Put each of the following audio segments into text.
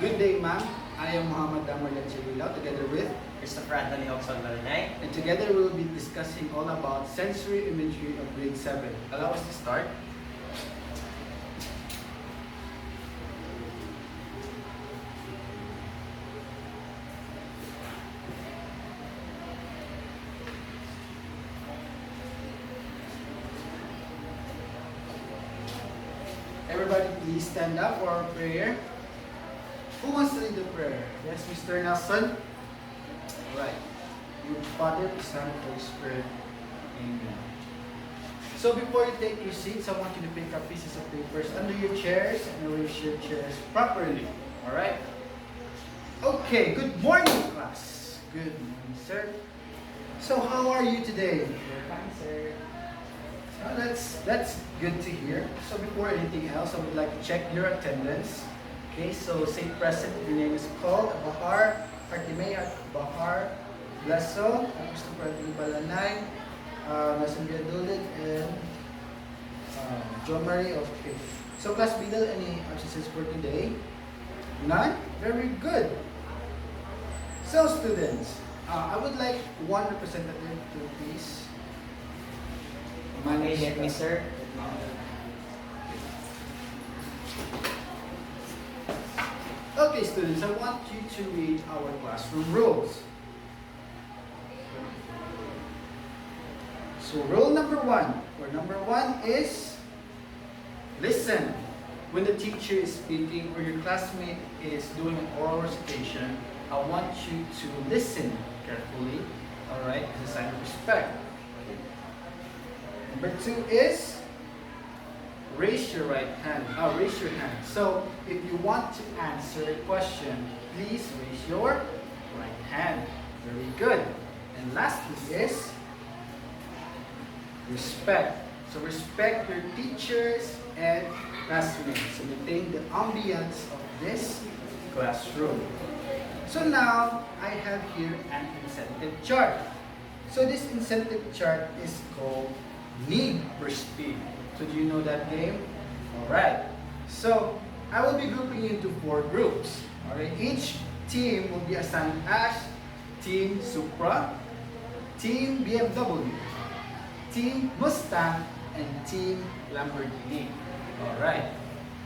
Good day, ma'am. I am Muhammad Damar Lanchililao together with, Christopher Anthony Oxon Malinay. and together we will be discussing all about sensory imagery of grade 7. Allow us to start. Everybody please stand up for our prayer. Who wants to lead the prayer? Yes, Mr. Nelson? Alright. Your Father, the Son, and the Holy Spirit. Amen. So before you take your seats, I want you to pick up pieces of papers under your chairs and arrange your chairs properly. Alright? Okay, good morning, class. Good morning, sir. So how are you today? We're fine, sir. Oh, that's good to hear. So before anything else, I would like to check your attendance. Okay, so say present. Your name is called Bahar Artimea Bahar Blesso, Christopher Anthony Balanay, Nelson Biadulid, and John Marie of Fifth. So class Bidal, any absences for today? None? Very good. So students, I would like one representative to please manage Get me, sir. Okay, students, I want you to read our classroom rules. So, rule number one, is listen. When the teacher is speaking or your classmate is doing an oral recitation, I want you to listen carefully, alright, as a sign of respect. Number two is raise your hand. So if you want to answer a question, please raise your right hand. Very good. And lastly is respect. So respect your teachers and classmates. So maintain the ambience of this classroom. So now I have here an incentive chart. So this incentive chart is called Need for Speed. So do you know that game? Alright. So I will be grouping you into 4 groups. Alright. Each team will be assigned as Team Supra, Team BMW, Team Mustang, and Team Lamborghini. Alright.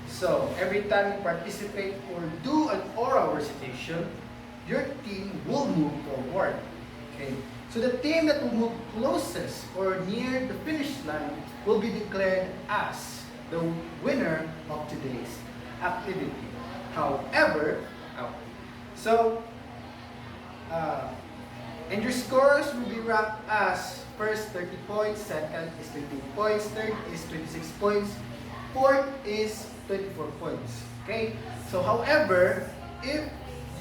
So every time you participate or do an oral recitation, your team will move forward. Okay. So the team that will move closest or near the finish line will be declared as the winner of today's activity. However, and your scores will be ranked as first 30 points, second is 20 points, third is 26 points, fourth is 24 points. Okay? So however, if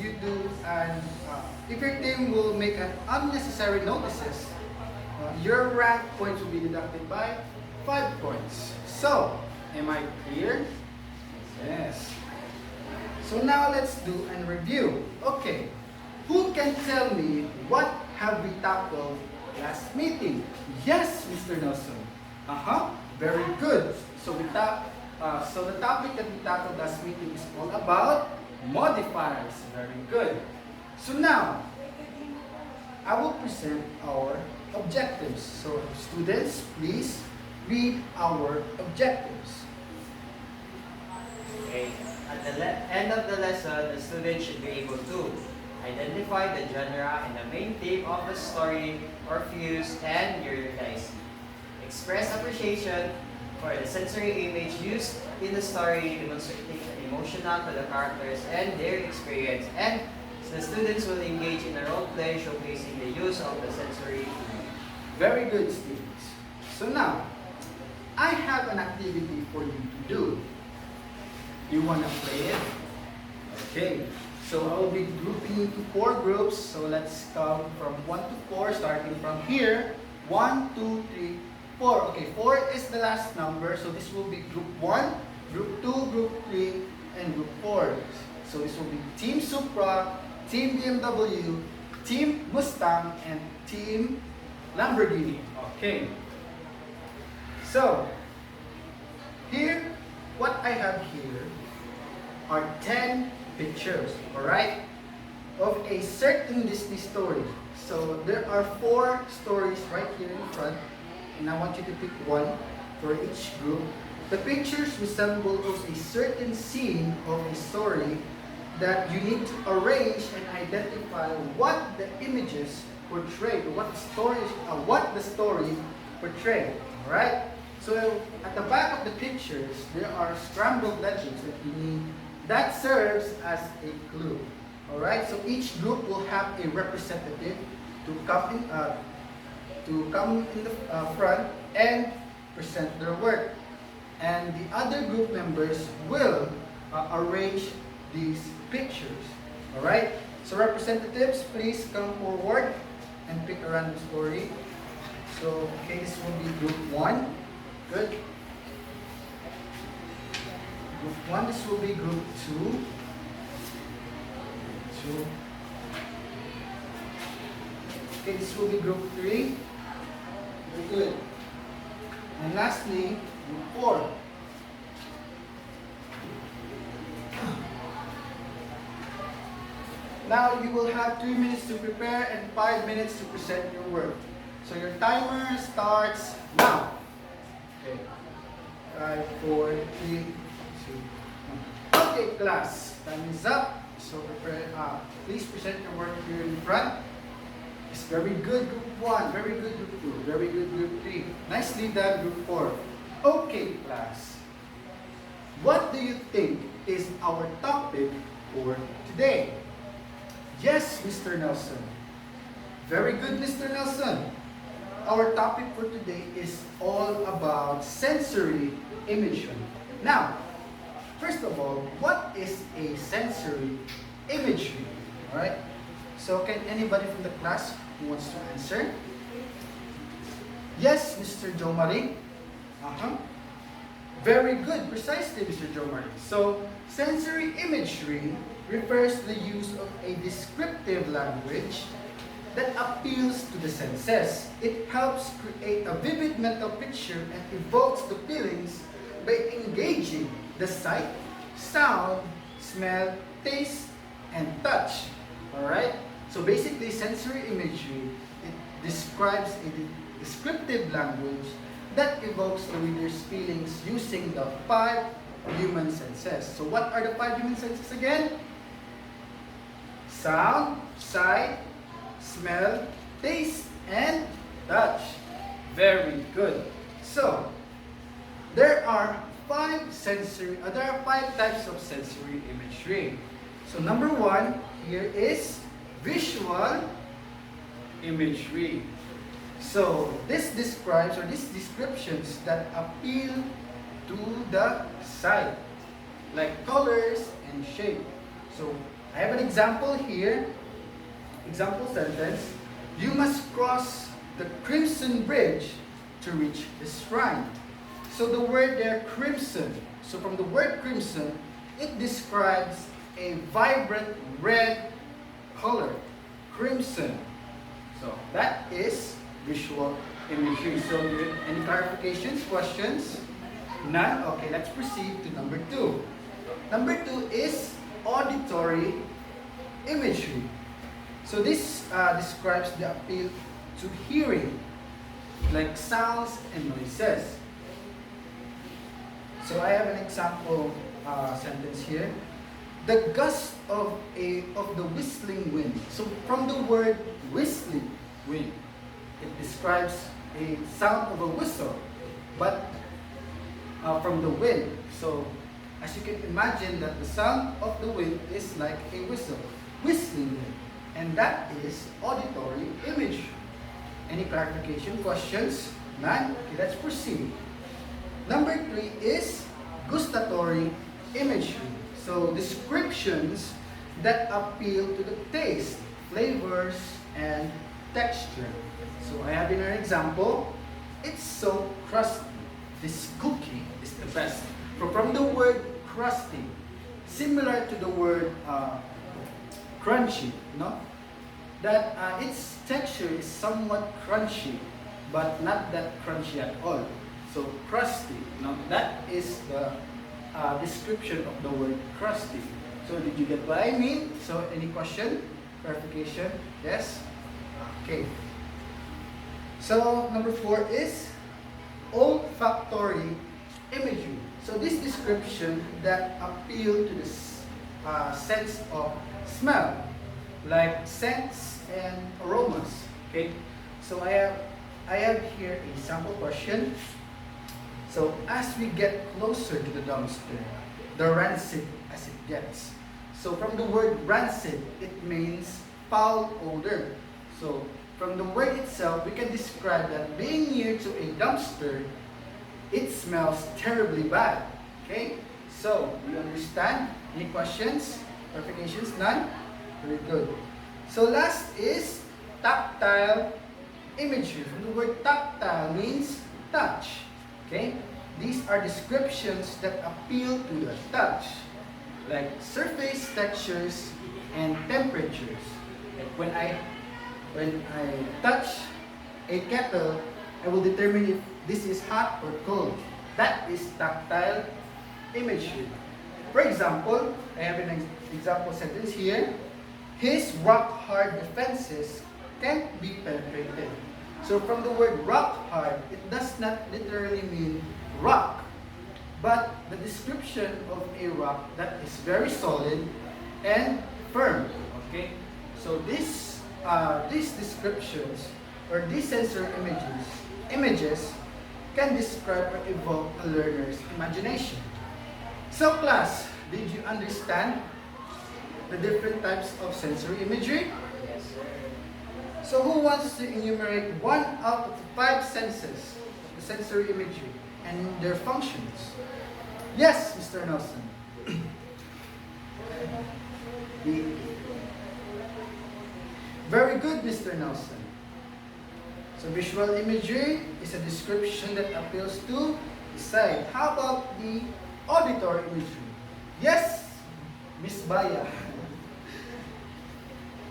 you do if your team will make an unnecessary notices, your rank points will be deducted by 5 points. So, am I clear? Yes. So now let's do a review. Okay. Who can tell me what have we tackled last meeting? Yes, Mr. Nelson. Very good. So so the topic that we tackled last meeting is all about modifiers. Very good. So now, I will present our objectives. So students, please read our objectives. Okay. At the end of the lesson, the student should be able to identify the genre and the main theme of the story or fuse and eurydice. Express appreciation for the sensory image used in the story, demonstrating the emotional to the characters and their experience. And the students will engage in a role play showcasing the use of the sensory image. Very good, students. So now, I have an activity for you to do. You want to play it? Okay. So I will be grouping you into 4 groups. So let's count from 1 to 4, starting from here. 1, 2, 3, 4. Okay, 4 is the last number. So this will be group 1, group 2, group 3, and group 4. So this will be Team Supra, Team BMW, Team Mustang, and Team Lamborghini. Okay. So, here, what I have here are 10 pictures, alright, of a certain Disney story. So there are 4 stories right here in front, and I want you to pick one for each group. The pictures resemble of a certain scene of a story that you need to arrange and identify what the images portray, what the story portray. Alright? So at the back of the pictures, there are scrambled legends that you need that serves as a clue. Alright? So each group will have a representative to come in the front and present their work. And the other group members will arrange these pictures. Alright? So representatives, please come forward and pick a random story. So, okay, this will be group 1. Good. Group 1, this will be group 2. 2. Okay, this will be group 3. Very good. And lastly, group 4. Now you will have 3 minutes to prepare and 5 minutes to present your work. So your timer starts now. Okay. 5, 4, 3, 2, 1. Okay, class. Time is up. So prepare. Please present your work here in front. It's very good, group 1. Very good, group 2. Very good, group 3. Nicely done, group 4. Okay, class. What do you think is our topic for today? Yes, Mr. Nelson. Very good, Mr. Nelson. Our topic for today is all about sensory imagery. Now, first of all, what is a sensory imagery? Alright? So, can anybody from the class who wants to answer? Yes, Mr. Joe Marie. Very good, precisely, Mr. Joe Marie. So, sensory imagery refers to the use of a descriptive language that appeals to the senses. It helps create a vivid mental picture and evokes the feelings by engaging the sight, sound, smell, taste, and touch. Alright? So basically, sensory imagery, it describes a descriptive language that evokes the reader's feelings using the 5 human senses. So what are the 5 human senses again? Sound, sight, smell, taste, and touch. Very good. So, there are 5 types of sensory imagery. So number 1 here is visual imagery. So this describes, or these descriptions that appeal to the sight, like colors and shape. So I have an example here. Example sentence: you must cross the crimson bridge to reach the shrine. So the word there, crimson. So from the word crimson, it describes a vibrant red color. Crimson. So that is visual imagery. So any clarifications, questions? None? Okay, let's proceed to number 2. Number 2 is auditory imagery. So this describes the appeal to hearing, like sounds and noises. So I have an example sentence here. The gust of the whistling wind. So from the word whistling wind, it describes a sound of a whistle, but from the wind. So as you can imagine, that the sound of the wind is like a whistle, whistling wind, and that is auditory imagery. Any clarification, questions? None? Okay, let's proceed. Number 3 is gustatory imagery. So descriptions that appeal to the taste, flavors, and texture. So I have in an example, it's so crusty. This cookie is the best. So from the word crusty, similar to the word crunchy, no? That its texture is somewhat crunchy, but not that crunchy at all. So crusty, no? That is the description of the word crusty. So did you get what I mean? So any question? Clarification? Yes? Okay. So number 4 is olfactory imagery. So this description that appeal to the sense of smell, like scents and aromas. Okay. So I have here a sample question. So as we get closer to the dumpster, the rancid as it gets. So from the word rancid, it means foul odor. So from the word itself, we can describe that being near to a dumpster, it smells terribly bad. Okay? So, you understand? Any questions? Clarifications? None? Very good. So last is tactile imagery. From the word tactile means touch. Okay? These are descriptions that appeal to the touch, like surface textures and temperatures. Like when I touch a kettle, I will determine if this is hot or cold. That is tactile imagery. For example, I have an example sentence here. His rock-hard defenses can't be penetrated. So from the word rock-hard, it does not literally mean rock, but the description of a rock that is very solid and firm. Okay, so these descriptions or these sensory images can describe or evoke a learner's imagination. So class, did you understand the different types of sensory imagery? Yes, sir. So who wants to enumerate 1 out of 5 senses, the sensory imagery, and their functions? Yes, Mr. Nelson. Very good, Mr. Nelson. So visual imagery is a description that appeals to the sight. How about the auditory imagery? Yes, Miss Baya.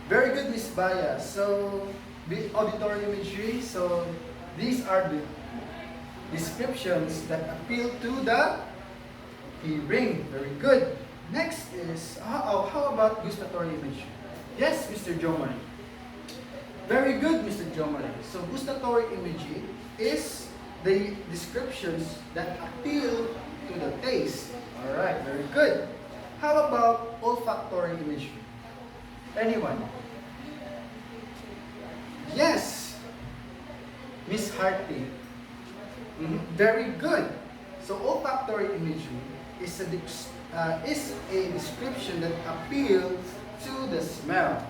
Very good, Miss Baya. So, the auditory imagery, so these are the descriptions that appeal to the hearing. Very good. Next is, how about gustatory imagery? Yes, Mr. Jomari. Very good, Mr. Jomari. So, gustatory imagery is the descriptions that appeal to the taste. Alright, very good. How about olfactory imagery? Anyone? Yes, Miss Harty. Very good. So olfactory imagery is a description that appeals to the smell.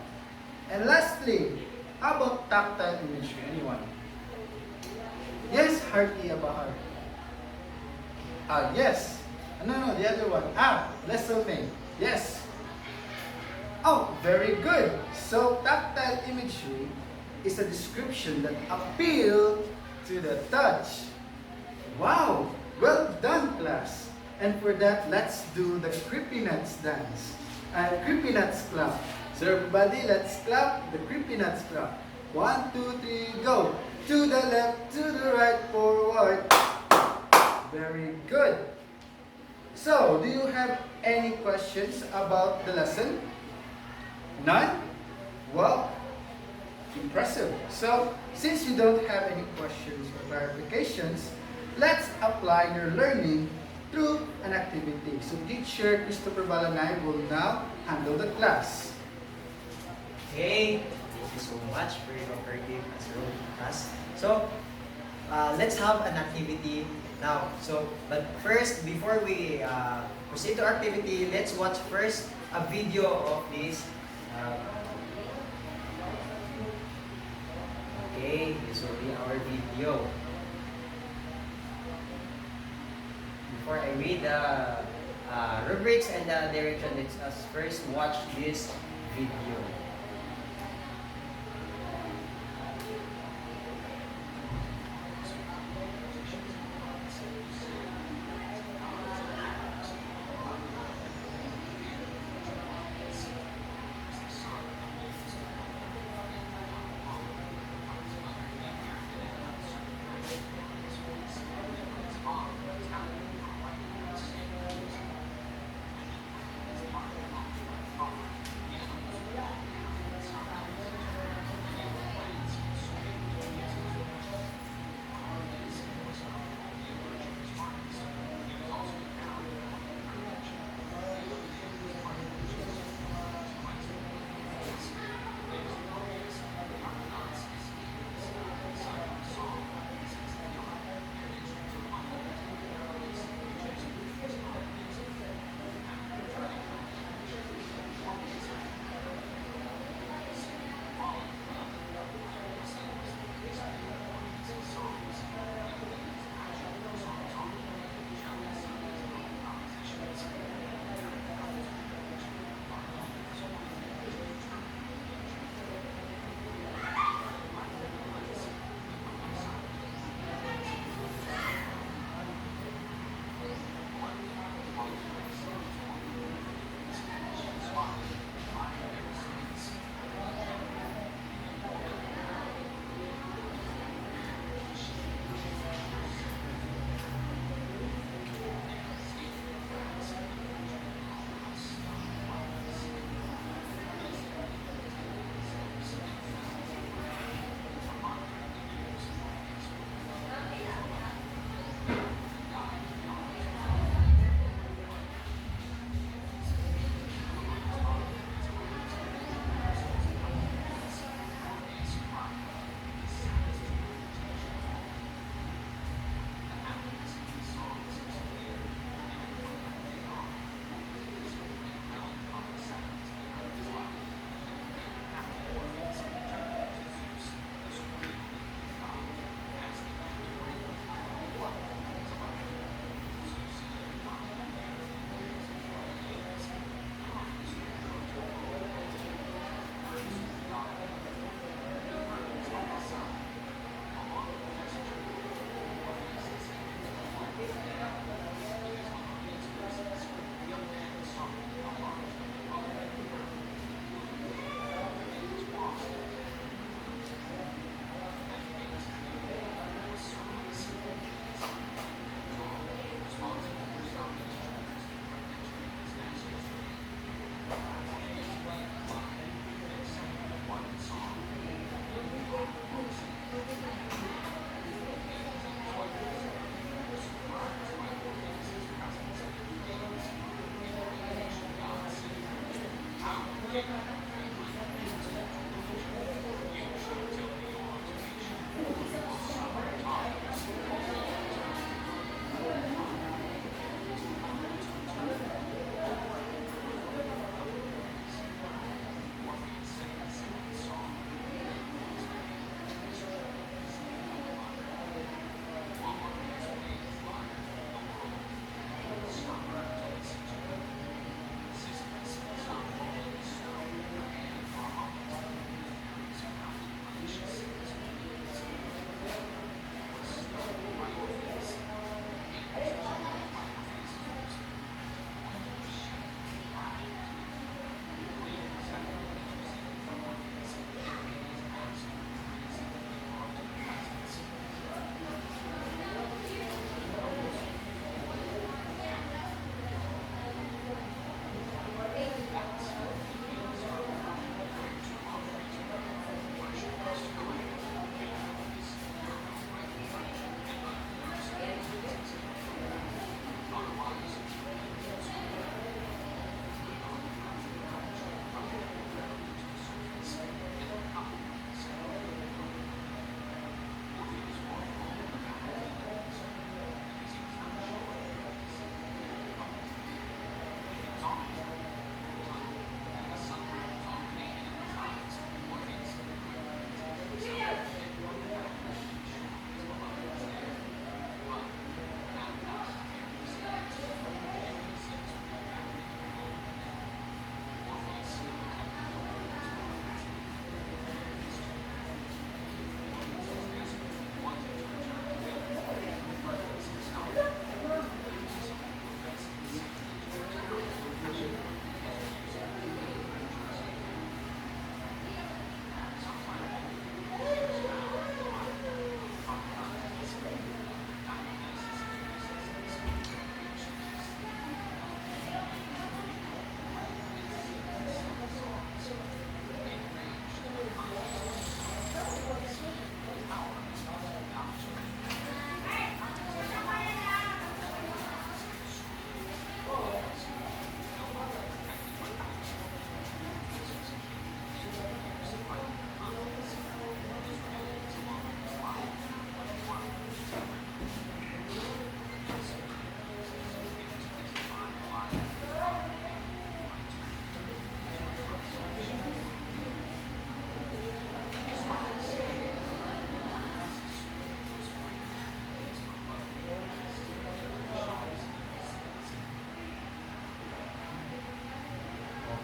And lastly, how about tactile imagery? Anyone? Yes, Harty Abahar. Yes. No, the other one. Leselme. Yes. Oh, very good. So tactile imagery is a description that appeal to the touch. Wow, well done, class. And for that, let's do the Creepy Nuts dance. Creepy Nuts clap. So everybody, let's clap the Creepy Nuts clap. 1, 2, 3, go. To the left, to the right, forward. Very good. So, do you have any questions about the lesson? None? Well, impressive. So, since you don't have any questions or clarifications, let's apply your learning through an activity. So, teacher Christopher Balanay will now handle the class. Okay, thank you so much for your cooperative answer, class. So, let's have an activity now. So, but first, before we proceed to activity, let's watch first a video of this. Okay, this will be our video. Before I read the rubrics and the direction, let's us first watch this video.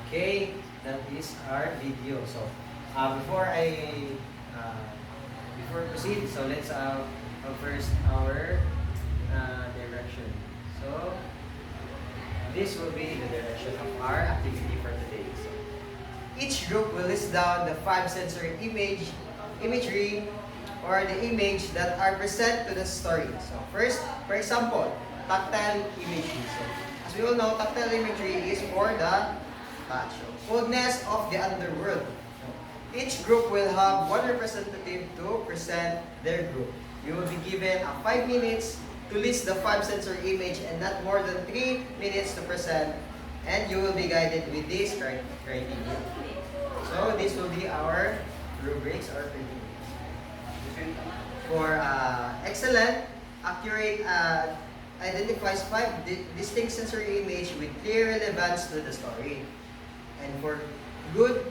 Okay, that is our video. So, before I before proceed, so let's first our direction. So, this will be the direction of our activity for today. So, each group will list down the 5 sensory imagery, or the image that are present to the story. So, first, for example, tactile imagery. So, as we all know, tactile imagery is for the touch. Coldness of the underworld. Each group will have one representative to present their group. You will be given 5 minutes to list the 5 sensory image and not more than 3 minutes to present, and you will be guided with this criteria. So this will be our rubrics or criteria. For excellent, accurate, identifies 5 distinct sensory image with clear relevance to the story. And for good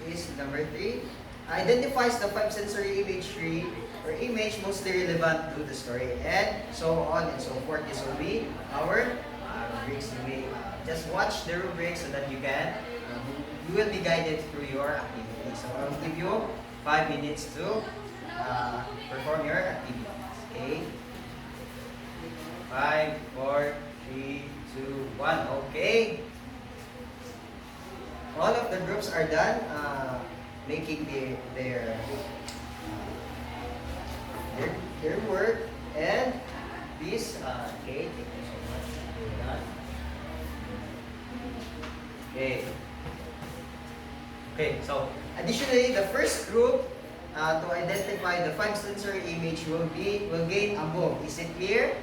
is number 3, identifies the 5 sensory imagery or image mostly relevant to the story, and so on and so forth. This will be our rubrics. You may just watch the rubrics so that you will be guided through your activity. So I will give you 5 minutes to perform your activities. Okay? 5, 4, 3, 2, 1. Okay. All of the groups are done making their work, and please, okay, thank you so much. We're done. Okay, so additionally, the first group to identify the 5 sensory image will gain a move. Is it clear?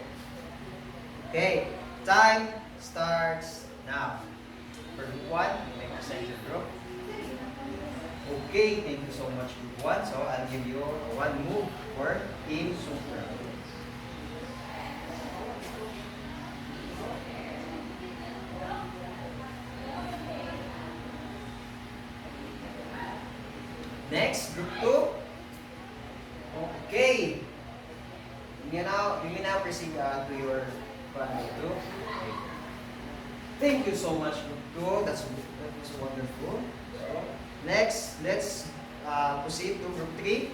Okay, time starts now. For group 1, you may present your group. Okay, thank you so much, group 1. So I'll give you one move for Team Supra. Next, group 2. Okay. You may now proceed to your plan 2. Okay. Thank you so much, group 2. That was wonderful. So, next, let's proceed to group 3.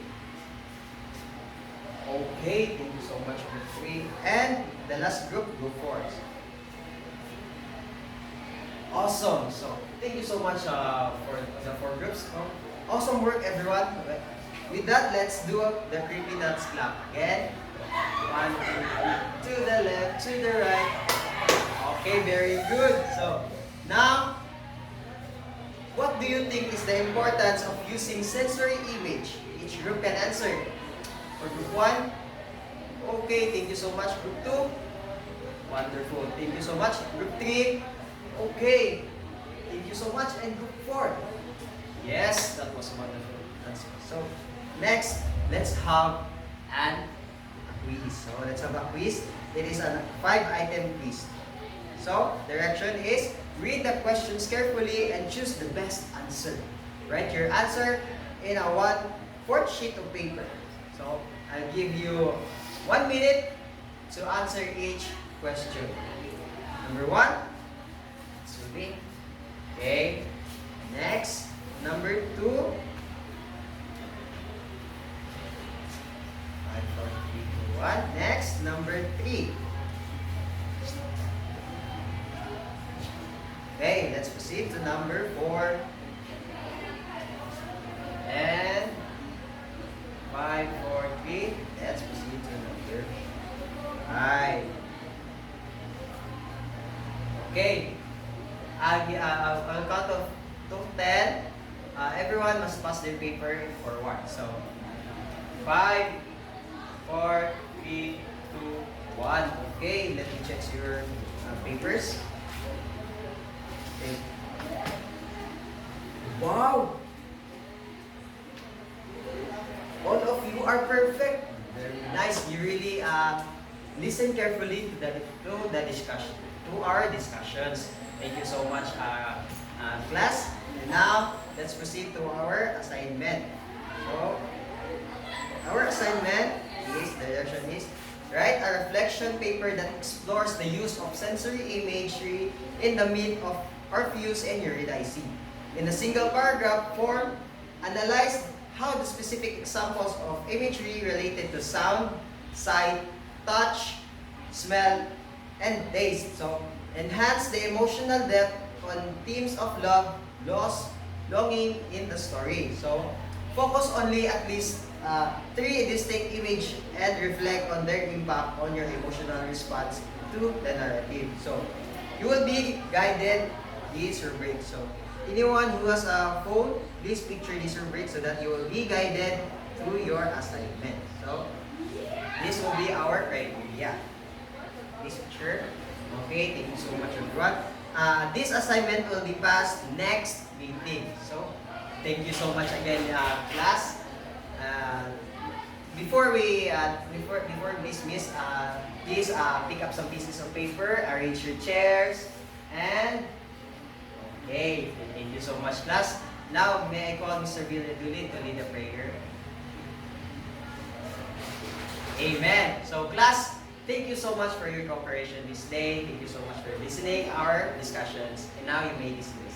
Okay, thank you so much, group 3. And the last group, group 4. Awesome. So, thank you so much for the 4 groups. Awesome work, everyone. With that, let's do the creepy nuts clap. Again. 1, 2, 3. To the left, to the right. Okay, very good. So, now, what do you think is the importance of using sensory image? Each group can answer. For group 1, okay, thank you so much. Group 2, wonderful. Thank you so much. Group 3, okay, thank you so much. And group 4, yes, that was wonderful. So, next, let's have a quiz. So, let's have a quiz. It is a 5-item quiz. So, direction is read the questions carefully and choose the best answer. Write your answer in a 1/4 sheet of paper. So, I'll give you 1 minute to answer each question. Number 1, swimming. Okay. Next, number 2. 5, 4, 3, 2, 1. Next, number 3. Okay, let's proceed to number 4. And 5, 4, 3. Let's proceed to number 5. Okay. I'll count of 10. Everyone must pass their paper forward. So, 5, 4, 3, 2, 1. Okay, let me check your papers. Okay. Wow! All of you are perfect. Very nice. You really listen carefully to the discussion, to our discussions. Thank you so much, class. And now, let's proceed to our assignment. So, our assignment is, the direction is, write a reflection paper that explores the use of sensory imagery in the meaning of Orpheus and Eurydice. In a single paragraph form, analyze how the specific examples of imagery related to sound, sight, touch, smell, and taste. So, enhance the emotional depth on themes of love, loss, longing in the story. So, focus only at least 3 distinct images and reflect on their impact on your emotional response to the narrative. So, you will be guided these rubrics. So, anyone who has a phone, please picture this rubric so that you will be guided through your assignment. So, this will be our criteria. This picture. Okay, thank you so much, everyone. This assignment will be passed next meeting. So, thank you so much again, class. Before we dismiss, please pick up some pieces of paper, arrange your chairs, and okay, thank you so much, class. Now, may I call Mr. Villadulid to lead the prayer? Amen. So, class, thank you so much for your cooperation this day. Thank you so much for listening our discussions. And now you may dismiss.